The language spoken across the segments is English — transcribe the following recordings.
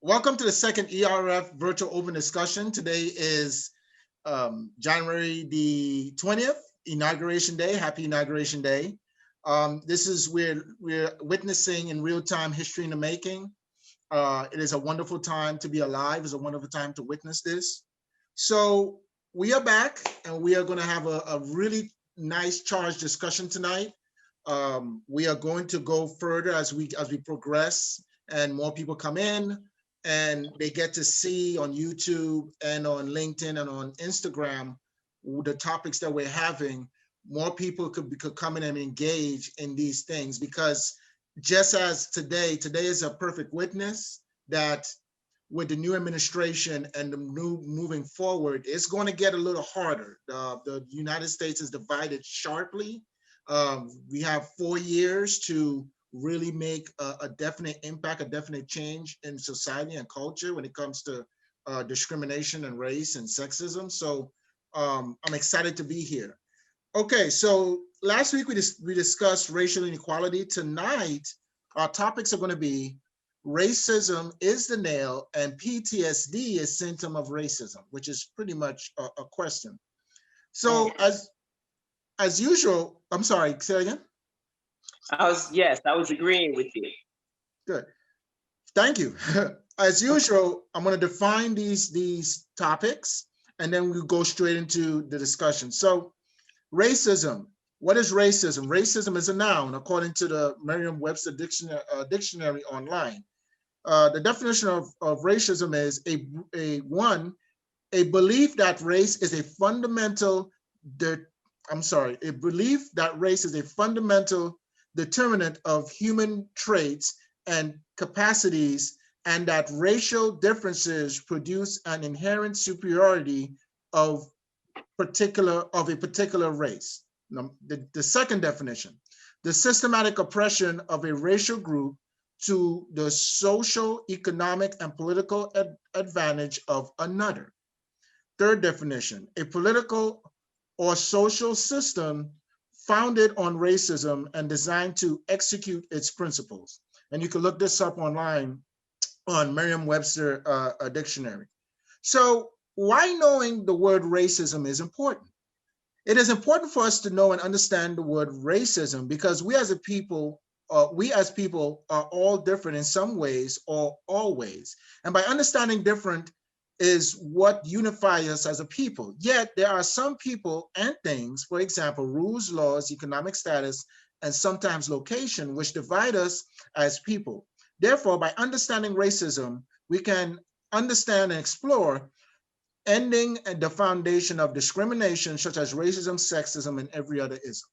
Welcome to the second ERF virtual open discussion. Today is January the 20th, Inauguration Day. Happy Inauguration Day. This is we're witnessing in real time history in the making. It is a wonderful time to be alive. It's a wonderful time to witness this. So we are back and we are going to have a really nice charged discussion tonight. We are going to go further as we progress and more people come in and they get to see on YouTube and on LinkedIn and on Instagram the topics that we're having. More people could come in and engage in these things, because just as today is a perfect witness that with the new administration and the new moving forward, it's going to get a little harder. The United States is divided sharply. We have 4 years to really make a definite impact, a definite change in society and culture when it comes to discrimination and race and sexism. So I'm excited to be here. Okay, so last week we discussed racial inequality. Tonight, our topics are going to be racism is the nail and PTSD is symptom of racism, which is pretty much a question. So as usual, I'm sorry, say it again. I was agreeing with you. Good. Thank you. As usual, I'm going to define these topics and then we'll go straight into the discussion. So racism. What is racism? Racism is a noun according to the Merriam-Webster dictionary online. The definition of racism is a belief that race is a fundamental determinant of human traits and capacities, and that racial differences produce an inherent superiority of a particular race. The second definition, the systematic oppression of a racial group to the social, economic, and political advantage of another. Third definition, a political or social system founded on racism and designed to execute its principles. And you can look this up online on Merriam-Webster dictionary. So why knowing the word racism is important? It is important for us to know and understand the word racism because we as people are all different in some ways or always. And by understanding different is what unifies us as a people. Yet there are some people and things, for example, rules, laws, economic status, and sometimes location, which divide us as people. Therefore, by understanding racism, we can understand and explore ending the foundation of discrimination, such as racism, sexism, and every other ism.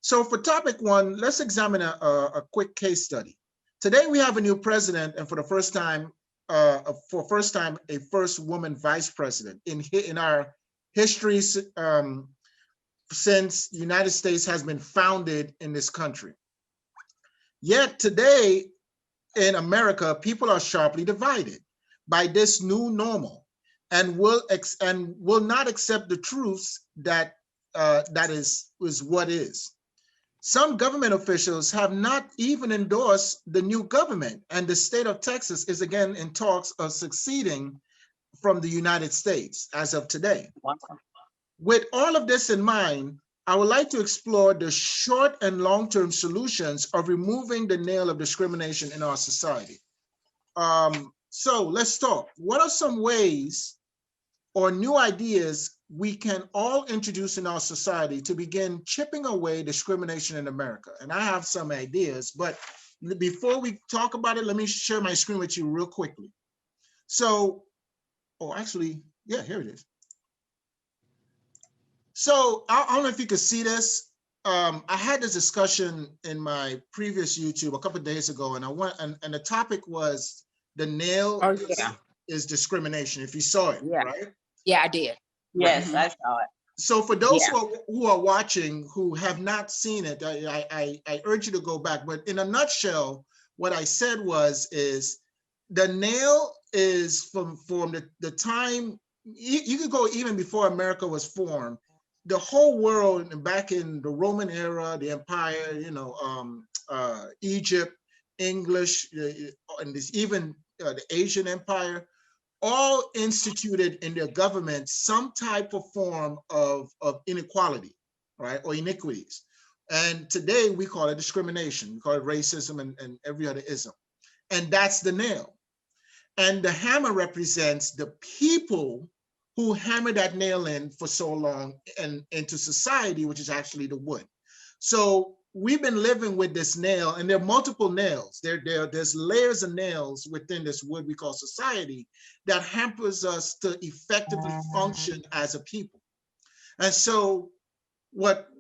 So for topic one, let's examine a quick case study. Today we have a new president, and for the first time, a first woman vice president in our history since the United States has been founded in this country. Yet today in America, people are sharply divided by this new normal and will not accept the truths that is what is. Some government officials have not even endorsed the new government, and the state of Texas is again in talks of seceding from the United States as of today. Wow. With all of this in mind, I would like to explore the short and long-term solutions of removing the nail of discrimination in our society. So let's talk. What are some ways or new ideas we can all introduce in our society to begin chipping away discrimination in America? And I have some ideas, but before we talk about it, let me share my screen with you real quickly. So, yeah, here it is. So I don't know if you could see this. I had this discussion in my previous YouTube a couple of days ago, and and the topic was the nail is discrimination. If you saw it, right? Yeah, I did. Yes, I saw it. So for those who are watching who have not seen it, I urge you to go back. But in a nutshell, what I said is the nail is from the time, you could go even before America was formed. The whole world back in the Roman era, the empire, Egypt, English, and even the Asian Empire, all instituted in their government some type of form of inequality, right, or iniquities. And today we call it discrimination, we call it racism and every other ism. And that's the nail. And the hammer represents the people who hammered that nail in for so long and into society, which is actually the wood. So we've been living with this nail, and there are multiple nails. There's layers of nails within this wood we call society that hampers us to effectively function as a people. And so what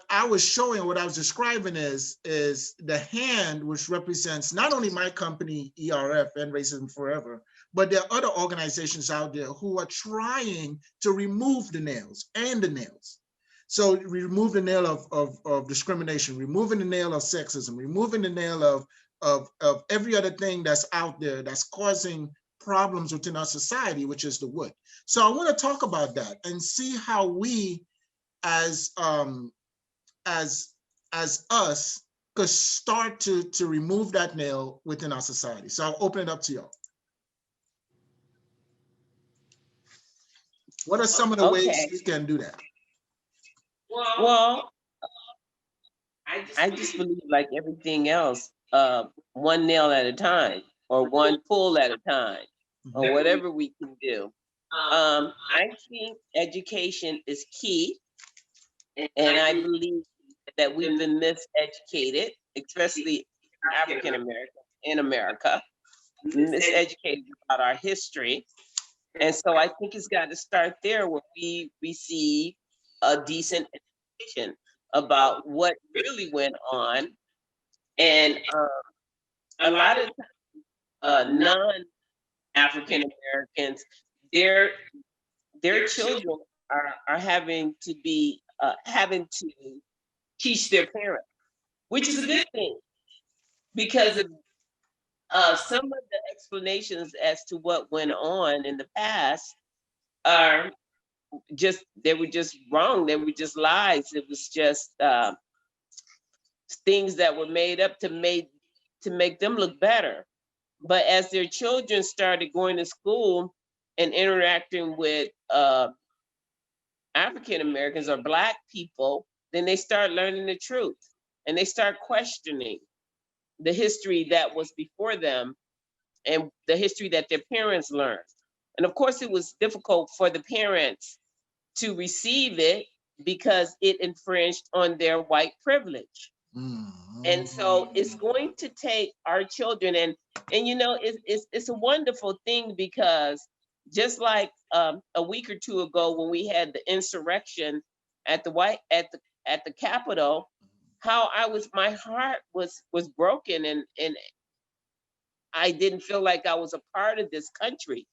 I was showing, what I was describing is the hand, which represents not only my company, ERF, End Racism Forever, but there are other organizations out there who are trying to remove the nails and the nails. So remove the nail of discrimination, removing the nail of sexism, removing the nail of every other thing that's out there that's causing problems within our society, which is the wood. So I want to talk about that and see how we as us could start to remove that nail within our society. So I'll open it up to y'all. What are some of the ways we can do that? Well, I just believe, like everything else, one nail at a time, or one pull at a time, or whatever we can do. I think education is key, and I believe that we've been miseducated, especially African Americans in America, miseducated about our history. And so I think it's got to start there, where we receive a decent education about what really went on. And a lot of non-African Americans, their children are having to teach their parents, which is a good thing, because of some of the explanations as to what went on in the past are they were just wrong. They were just lies. It was just things that were made up to make them look better. But as their children started going to school and interacting with African Americans or Black people, then they start learning the truth, and they start questioning the history that was before them and the history that their parents learned. And of course, it was difficult for the parents to receive it because it infringed on their white privilege. And so it's going to take our children, and it's a wonderful thing, because just like a week or two ago when we had the insurrection at the Capitol, how my heart was broken, and I didn't feel like I was a part of this country.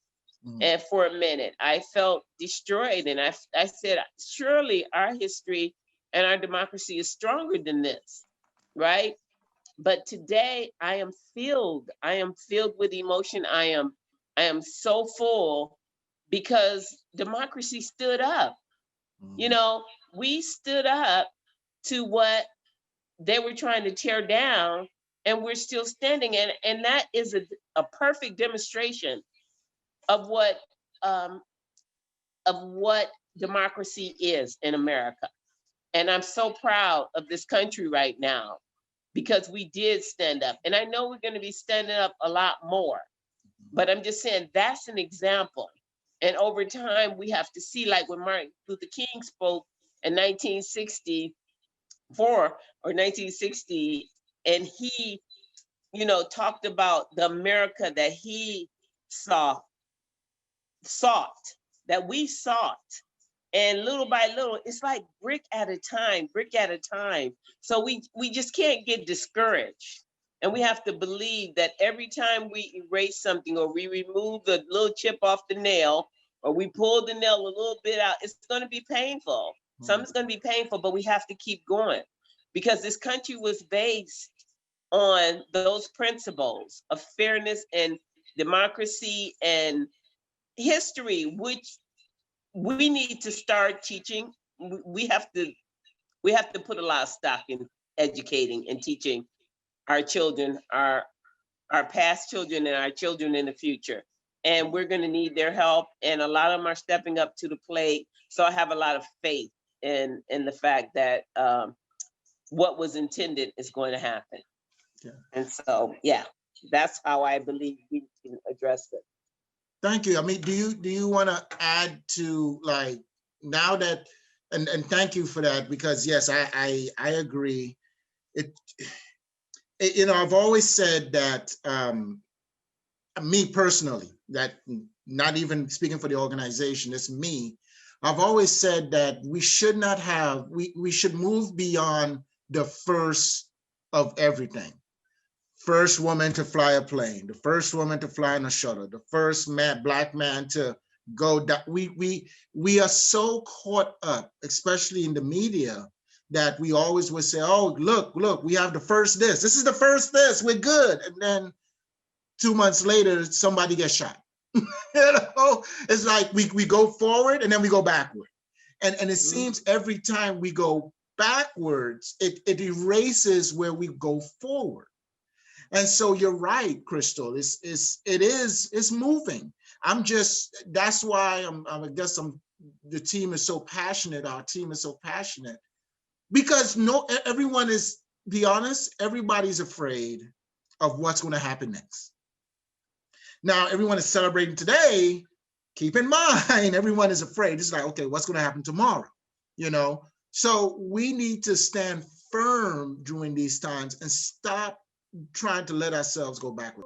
And for a minute, I felt destroyed, and I said, surely our history and our democracy is stronger than this, right? But today I am filled with emotion. I am so full, because democracy stood up. We stood up to what they were trying to tear down, and we're still standing. And that is a perfect demonstration of what democracy is in America. And I'm so proud of this country right now, because we did stand up. And I know we're going to be standing up a lot more, but I'm just saying that's an example. And over time, we have to see, like when Martin Luther King spoke in 1964 or 1960, and he, talked about the America that he sought, that we sought. And little by little, it's like brick at a time. So we just can't get discouraged. And we have to believe that every time we erase something, or we remove the little chip off the nail, or we pull the nail a little bit out, it's going to be painful. Something's going to be painful, but we have to keep going, because this country was based on those principles of fairness and democracy and history, which we need to start teaching. We have to put a lot of stock in educating and teaching our children our our past children and our children in the future. And we're going to need their help. And a lot of them are stepping up to the plate. So I have a lot of faith in the fact that what was intended is going to happen. Yeah. And so, yeah, that's how I believe we can address it. Thank you. I mean, do you want to add to, like, now that, and thank you for that, because yes, I agree. It, you know, I've always said that, me personally, that not even speaking for the organization, it's me. I've always said that we should not have, we should move beyond the first of everything. First woman to fly a plane, the first woman to fly in a shuttle, the first black man to go down. We are so caught up, especially in the media, that we always would say, oh, look, we have the first this. This is the first this, we're good. And then 2 months later, somebody gets shot. You know, it's like we go forward and then we go backward. And it seems every time we go backwards, it erases where we go forward. And so you're right, Crystal. It's moving. That's why I guess the team is so passionate. Our team is so passionate because everyone is, be honest, everybody's afraid of what's going to happen next. Now, everyone is celebrating today. Keep in mind, everyone is afraid. It's like, okay, what's going to happen tomorrow? You know, so we need to stand firm during these times and stop trying to let ourselves go backward.